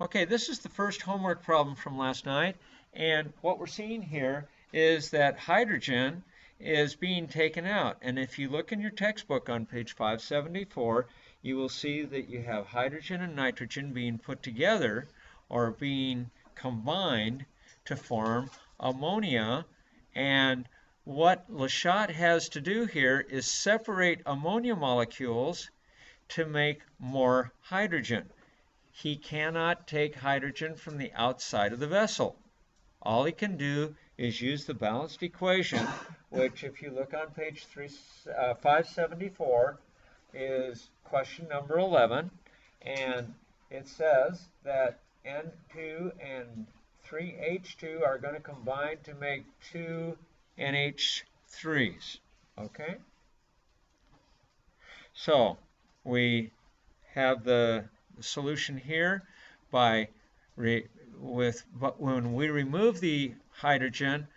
Okay, this is the first homework problem from last night, and what we're seeing here is that hydrogen is being taken out. And if you look in your textbook on page 574, you will see that you have hydrogen and nitrogen being put together or being combined to form ammonia. And what LeChat has to do here is separate ammonia molecules to make more hydrogen. He cannot take hydrogen from the outside of the vessel. All he can do is use the balanced equation, which if you look on page 574 is question number 11, and it says that N2 and 3H2 are going to combine to make 2 NH3s. Okay? So we have the solution here by when we remove the hydrogen,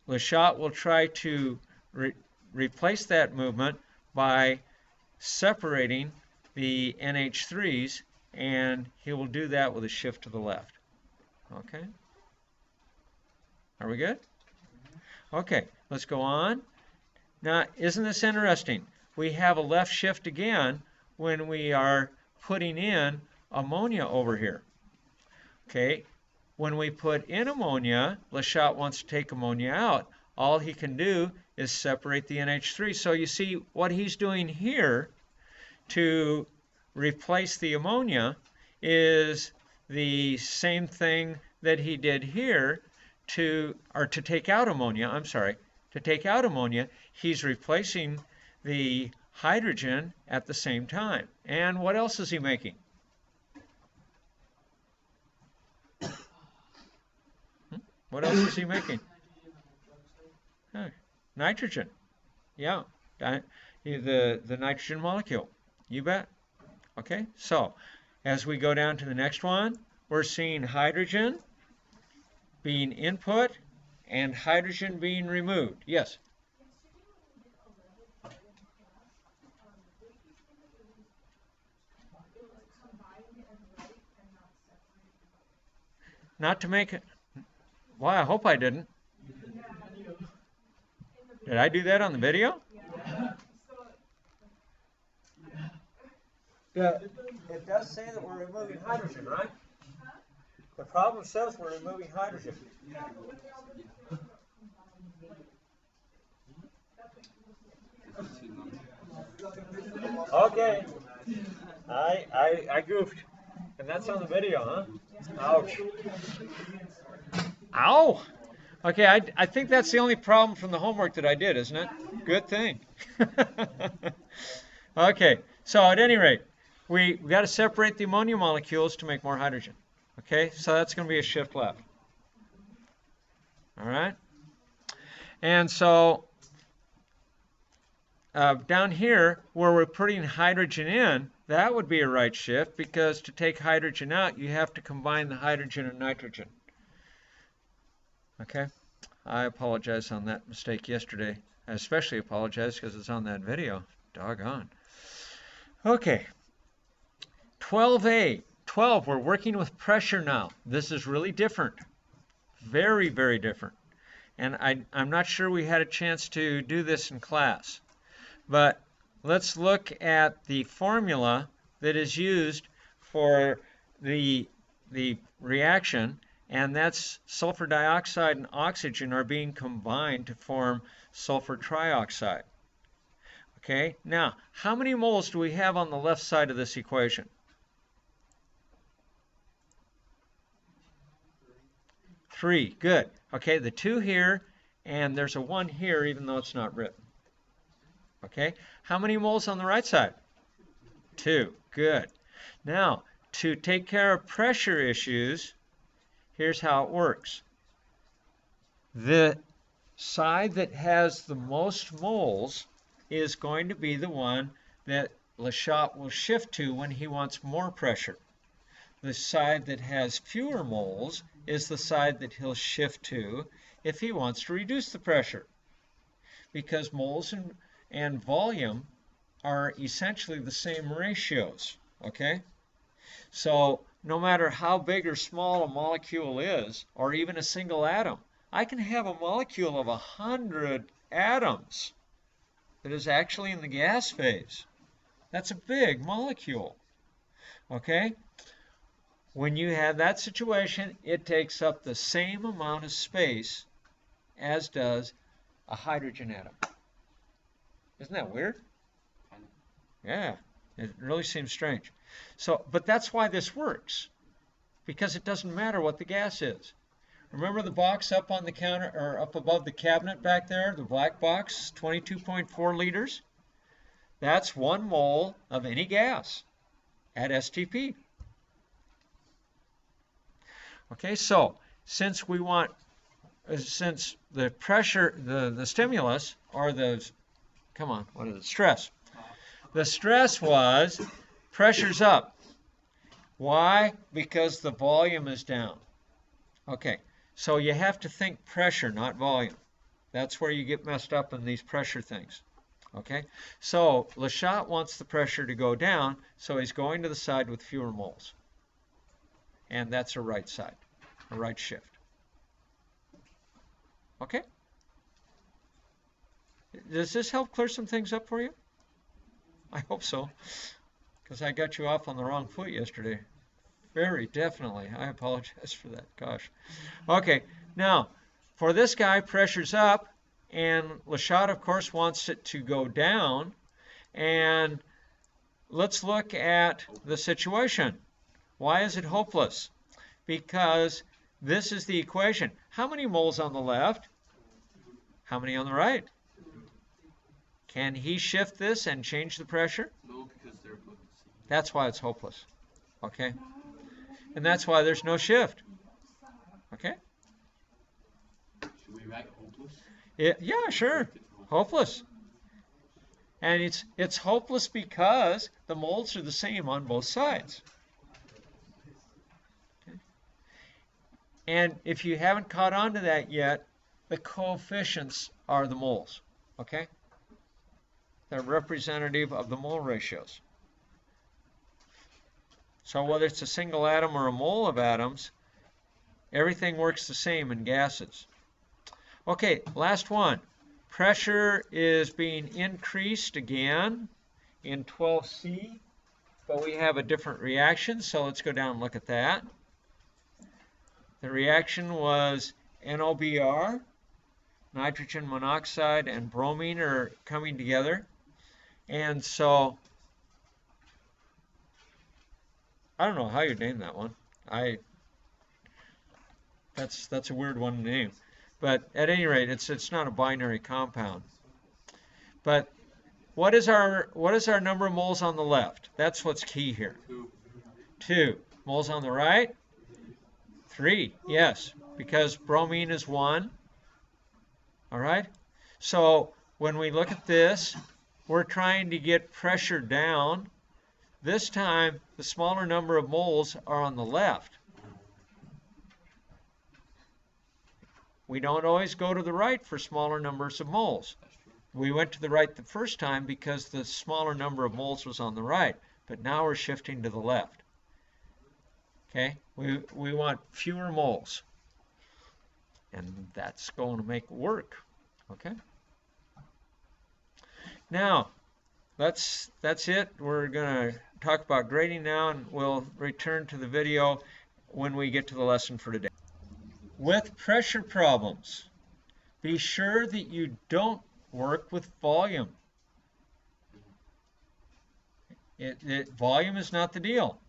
LeChat will try to replace that movement by separating the NH3s, and he will do that with a shift to the left. Okay? Are we good? Okay, let's go on. Now, isn't this interesting? We have a left shift again when we are putting in ammonia over here. Okay, when we put in ammonia, LeChat wants to take ammonia out. All he can do is separate the NH3. So you see what he's doing here to replace the ammonia is the same thing that he did here to take out ammonia. I'm sorry, to take out ammonia, he's replacing the hydrogen at the same time. And what else is he making? What else is he making? Nitrogen. Yeah, the nitrogen molecule. You bet. Okay, so as we go down to the next one, we're seeing hydrogen being input and hydrogen being removed. Yes? Not to make it. Well, I hope I didn't. Did I do that on the video? It does say that we're removing hydrogen, right? The problem says we're removing hydrogen. Okay. I goofed. And that's on the video, huh? Ouch. Ow! Okay, I think that's the only problem from the homework that I did, isn't it? Good thing. Okay, so at any rate, we got to separate the ammonia molecules to make more hydrogen. Okay, so that's going to be a shift left. All right? And so down here, where we're putting hydrogen in, that would be a right shift, because to take hydrogen out, you have to combine the hydrogen and nitrogen. Okay? I apologize on that mistake yesterday. I especially apologize because it's on that video. Doggone. Okay. 12A. 12, we're working with pressure now. This is really different. Very, very different. And I'm not sure we had a chance to do this in class. But let's look at the formula that is used for the reaction, and that's sulfur dioxide and oxygen are being combined to form sulfur trioxide. Okay, now how many moles do we have on the left side of this equation? 3, good. Okay, the 2 here, and there's a 1 here even though it's not written. Okay, how many moles on the right side? 2, good. Now, to take care of pressure issues, here's how it works. The side that has the most moles is going to be the one that LeChat will shift to when he wants more pressure. The side that has fewer moles is the side that he'll shift to if he wants to reduce the pressure. Because moles and volume are essentially the same ratios, okay? So no matter how big or small a molecule is, or even a single atom. I can have a molecule of 100 atoms that is actually in the gas phase. That's a big molecule. Okay? When you have that situation, it takes up the same amount of space as does a hydrogen atom. Isn't that weird? Yeah, it really seems strange. So, but that's why this works, because it doesn't matter what the gas is. Remember the box up on the counter, or up above the cabinet back there, the black box, 22.4 liters? That's 1 mole of any gas at STP. Okay, so since the pressure, the stimulus, or what is it, stress. The stress was pressure's up. Why? Because the volume is down. Okay, so you have to think pressure, not volume. That's where you get messed up in these pressure things. Okay, so LeChat wants the pressure to go down, so he's going to the side with fewer moles. And that's a right side, a right shift. Okay? Does this help clear some things up for you? I hope so, because I got you off on the wrong foot yesterday. Very definitely. I apologize for that. Gosh. Okay, now, for this guy, pressure's up, and LeChat, of course, wants it to go down. And let's look at the situation. Why is it hopeless? Because this is the equation. How many moles on the left? How many on the right? Can he shift this and change the pressure? No, because they're both the same. That's why it's hopeless. Okay? And that's why there's no shift. Okay? Should we write hopeless? Yeah, sure. Hopeless. And it's hopeless because the moles are the same on both sides. Okay? And if you haven't caught on to that yet, the coefficients are the moles. Okay? They're representative of the mole ratios. So whether it's a single atom or a mole of atoms, everything works the same in gases. Okay, last one. Pressure is being increased again in 12C, but we have a different reaction, so let's go down and look at that. The reaction was NOBr, nitrogen monoxide and bromine are coming together. And so, I don't know how you name that one. That's a weird one to name. But at any rate, it's not a binary compound. But what is our number of moles on the left? That's what's key here. 2. Moles on the right? 3. Yes, because bromine is 1. All right? So when we look at this, we're trying to get pressure down. This time, the smaller number of moles are on the left. We don't always go to the right for smaller numbers of moles. We went to the right the first time because the smaller number of moles was on the right, but now we're shifting to the left. Okay? We want fewer moles. And that's going to make it work. Okay? Now, that's it. We're going to talk about grading now, and we'll return to the video when we get to the lesson for today. With pressure problems, be sure that you don't work with volume. Volume is not the deal.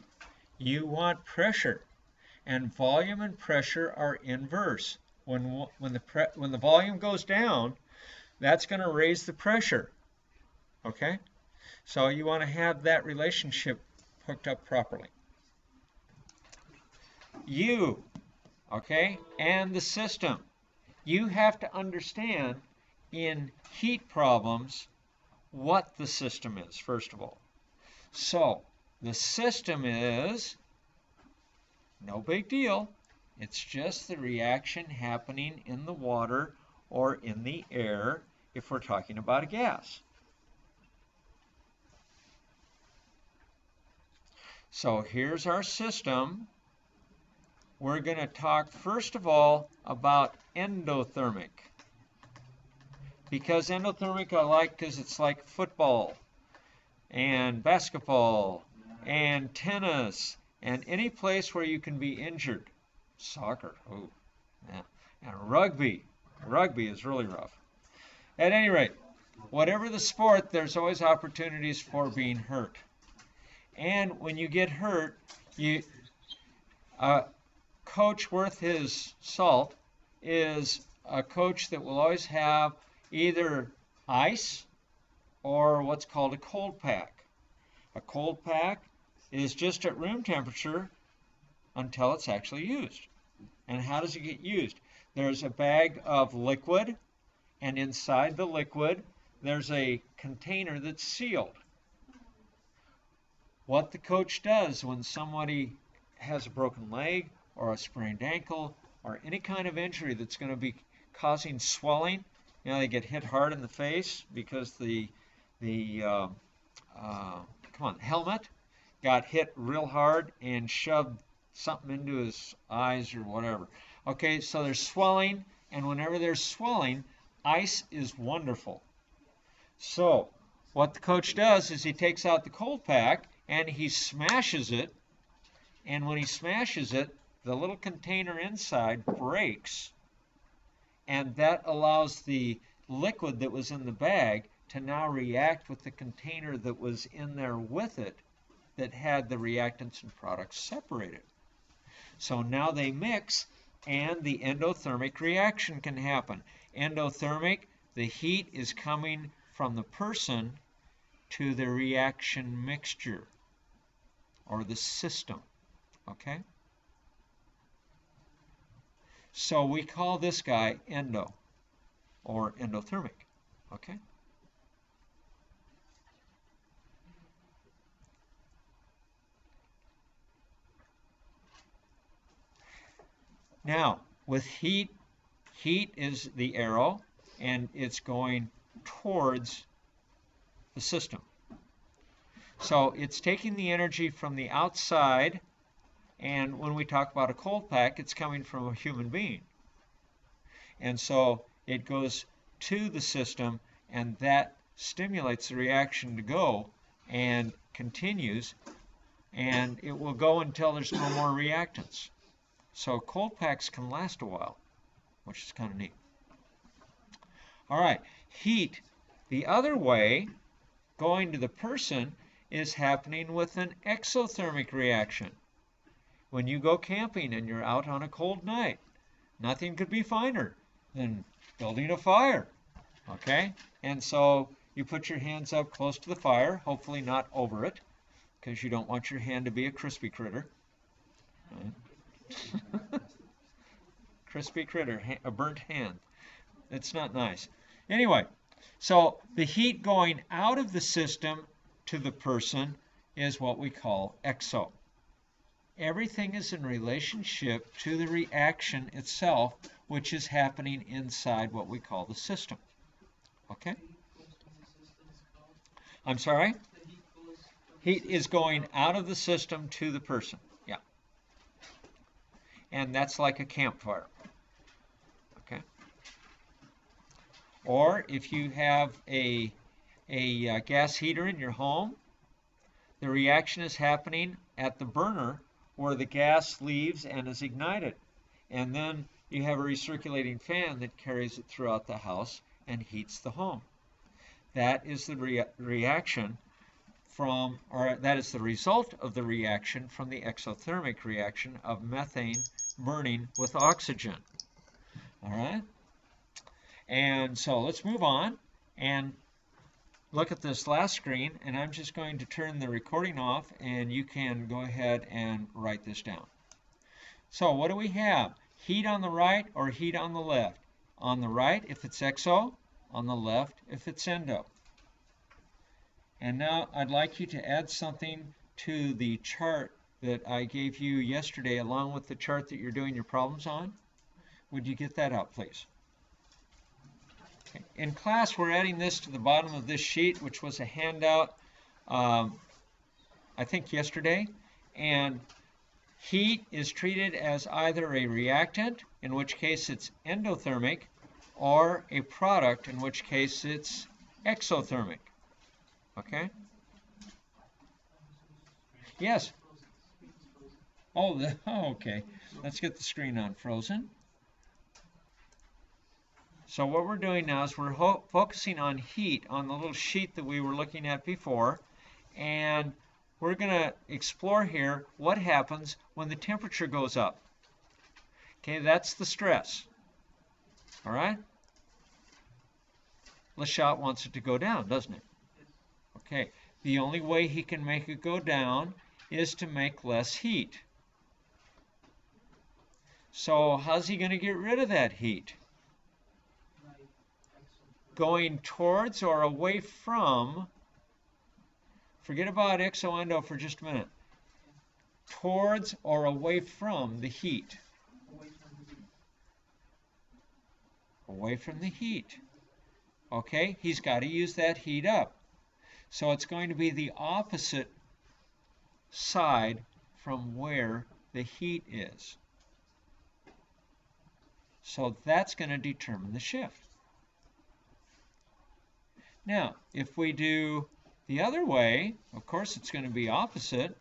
You want pressure, and volume and pressure are inverse. When the volume goes down, that's going to raise the pressure. Okay? So you want to have that relationship hooked up properly. You, okay, and the system. You have to understand in heat problems what the system is, first of all. So the system is no big deal. It's just the reaction happening in the water or in the air if we're talking about a gas. So here's our system. We're going to talk first of all about endothermic. Because endothermic I like because it's like football and basketball and tennis and any place where you can be injured. Soccer, oh, yeah. And rugby. Rugby is really rough. At any rate, whatever the sport, there's always opportunities for being hurt. And when you get hurt, a coach worth his salt is a coach that will always have either ice or what's called a cold pack. A cold pack is just at room temperature until it's actually used. And how does it get used? There's a bag of liquid, and inside the liquid there's a container that's sealed. What the coach does when somebody has a broken leg or a sprained ankle or any kind of injury that's going to be causing swelling, they get hit hard in the face because the helmet got hit real hard and shoved something into his eyes or whatever. Okay, so there's swelling, and whenever there's swelling, ice is wonderful. So what the coach does is he takes out the cold pack and he smashes it, and when he smashes it, the little container inside breaks, and that allows the liquid that was in the bag to now react with the container that was in there with it that had the reactants and products separated. So now they mix, and the endothermic reaction can happen. Endothermic, the heat is coming from the person to the reaction mixture or the system. Okay? So we call this guy endo or endothermic. Okay? Now, with heat, heat is the arrow, and it's going towards the system. So it's taking the energy from the outside, and when we talk about a cold pack, it's coming from a human being. And so it goes to the system, and that stimulates the reaction to go and continues, and it will go until there's no more reactants. So cold packs can last a while, which is kind of neat. All right, heat the other way, going to the person, is happening with an exothermic reaction. When you go camping and you're out on a cold night, nothing could be finer than building a fire, okay? And so you put your hands up close to the fire, hopefully not over it, because you don't want your hand to be a crispy critter. Right? Crispy critter, a burnt hand. It's not nice. Anyway, so the heat going out of the system to the person is what we call exo. Everything is in relationship to the reaction itself, which is happening inside what we call the system. Okay? I'm sorry? Heat is going out of the system to the person. Yeah. And that's like a campfire. Okay? Or if you have a gas heater in your home, the reaction is happening at the burner where the gas leaves and is ignited. And then you have a recirculating fan that carries it throughout the house and heats the home. That is the reaction from, or that is the result of the reaction from the exothermic reaction of methane burning with oxygen. All right? And so let's move on and look at this last screen, and I'm just going to turn the recording off, and you can go ahead and write this down. So what do we have? Heat on the right or heat on the left? On the right if it's exo, on the left if it's endo. And now I'd like you to add something to the chart that I gave you yesterday along with the chart that you're doing your problems on. Would you get that out, please? Okay. In class, we're adding this to the bottom of this sheet, which was a handout, I think yesterday. And heat is treated as either a reactant, in which case it's endothermic, or a product, in which case it's exothermic. Okay? Yes? Oh, okay. Let's get the screen on frozen. So what we're doing now is we're focusing on heat on the little sheet that we were looking at before, and we're going to explore here what happens when the temperature goes up. Okay, that's the stress. All right? LeChat wants it to go down, doesn't it? Okay, the only way he can make it go down is to make less heat. So how's he going to get rid of that heat? Going towards or away from, forget about exo-endo for just a minute, towards or away from the heat. Away from the heat. Okay, he's got to use that heat up. So it's going to be the opposite side from where the heat is. So that's going to determine the shift. Now, if we do the other way, of course it's going to be opposite.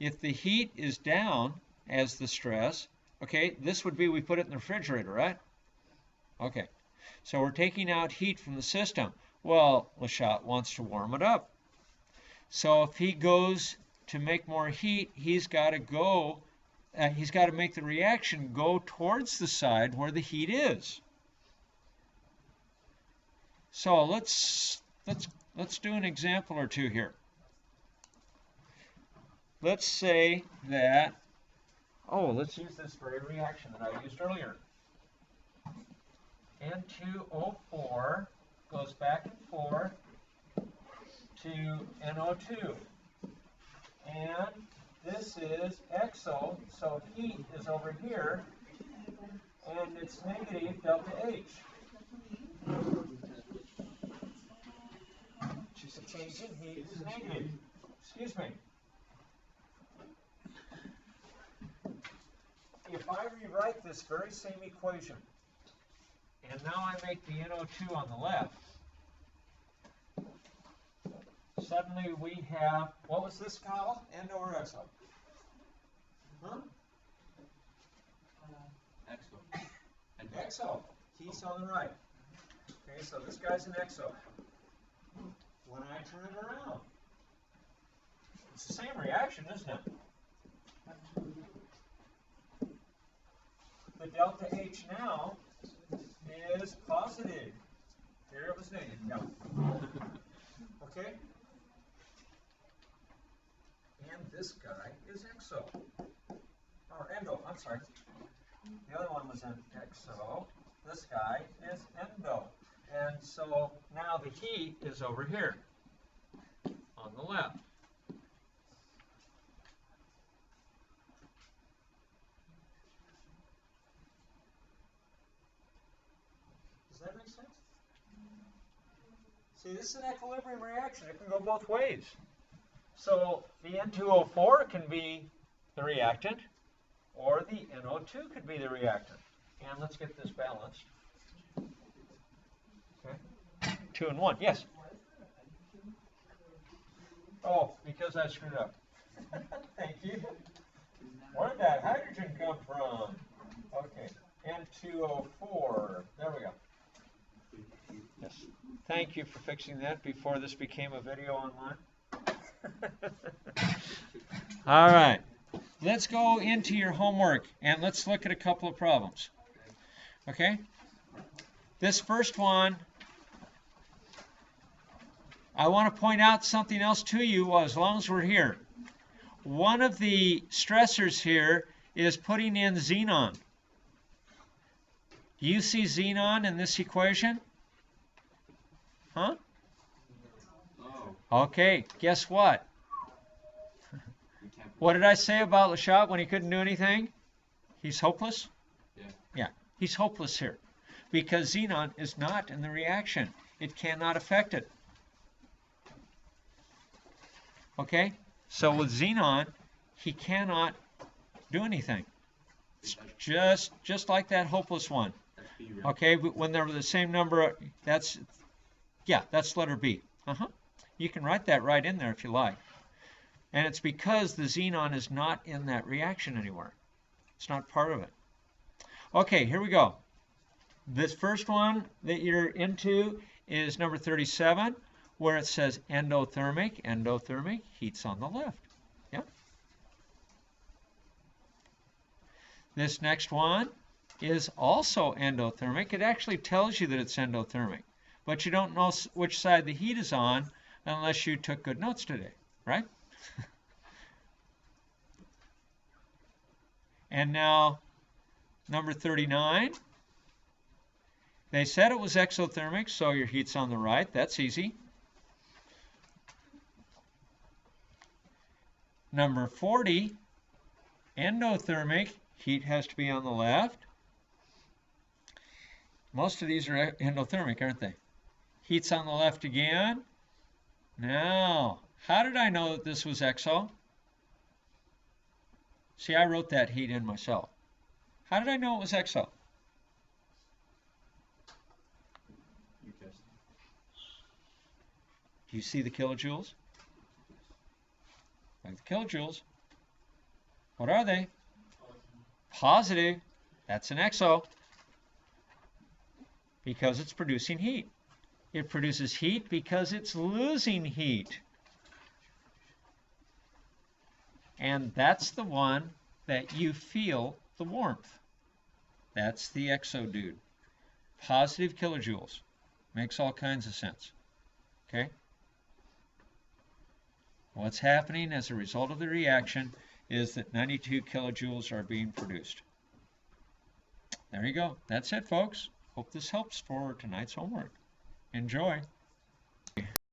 If the heat is down as the stress, okay, this would be we put it in the refrigerator, right? Okay, so we're taking out heat from the system. Well, LeChat wants to warm it up. So if he goes to make more heat, he's got to make the reaction go towards the side where the heat is. So let's do an example or two here. Let's say that, let's use this very reaction that I used earlier. N2O4 goes back and forth to NO2. And this is exo, so heat is over here, and it's negative delta H. The change in heat is negative. Excuse me. If I rewrite this very same equation, and now I make the NO2 on the left, suddenly we have, what was this column? Endo or exo? Huh? Exo. Exo. He's on the right. Okay, so this guy's an exo. When I turn it around, it's the same reaction, isn't it? The delta H now is positive. Here it was negative. Yeah. Okay? And this guy is exo. Or endo, I'm sorry. The other one was an exo. This guy is endo. And so now the heat is over here on the left. Does that make sense? See, this is an equilibrium reaction. It can go both ways. So the N2O4 can be the reactant, or the NO2 could be the reactant. And let's get this balanced. Okay. 2 and 1, yes. Oh, because I screwed up. Thank you. Where did that hydrogen come from? Okay, N2O4. There we go. Yes. Thank you for fixing that before this became a video online. All right. Let's go into your homework and let's look at a couple of problems. Okay? This first one, I want to point out something else to you as long as we're here. One of the stressors here is putting in xenon. Do you see xenon in this equation? Huh? Okay, guess what? What did I say about LeChat when he couldn't do anything? He's hopeless? Yeah, he's hopeless here. Because xenon is not in the reaction. It cannot affect it. Okay? So with xenon, he cannot do anything. It's just like that hopeless one. That's B, right? Okay, but when they're the same number, that's letter B. You can write that right in there if you like. And it's because the xenon is not in that reaction anymore. It's not part of it. Okay, here we go. This first one that you're into is number 37, where it says endothermic. Endothermic, heat's on the left. Yeah. This next one is also endothermic. It actually tells you that it's endothermic, but you don't know which side the heat is on unless you took good notes today, right? And now, number 39. They said it was exothermic, so your heat's on the right. That's easy. Number 40, endothermic, heat has to be on the left. Most of these are endothermic, aren't they? Heat's on the left again. Now, how did I know that this was exo? See, I wrote that heat in myself. How did I know it was exo? You guessed. Do you see the kilojoules? Like the kilojoules. What are they? Positive. That's an exo. Because it's producing heat. It produces heat because it's losing heat. And that's the one that you feel the warmth. That's the exo dude. Positive kilojoules. Makes all kinds of sense. Okay? What's happening as a result of the reaction is that 92 kilojoules are being produced. There you go. That's it, folks. Hope this helps for tonight's homework. Enjoy.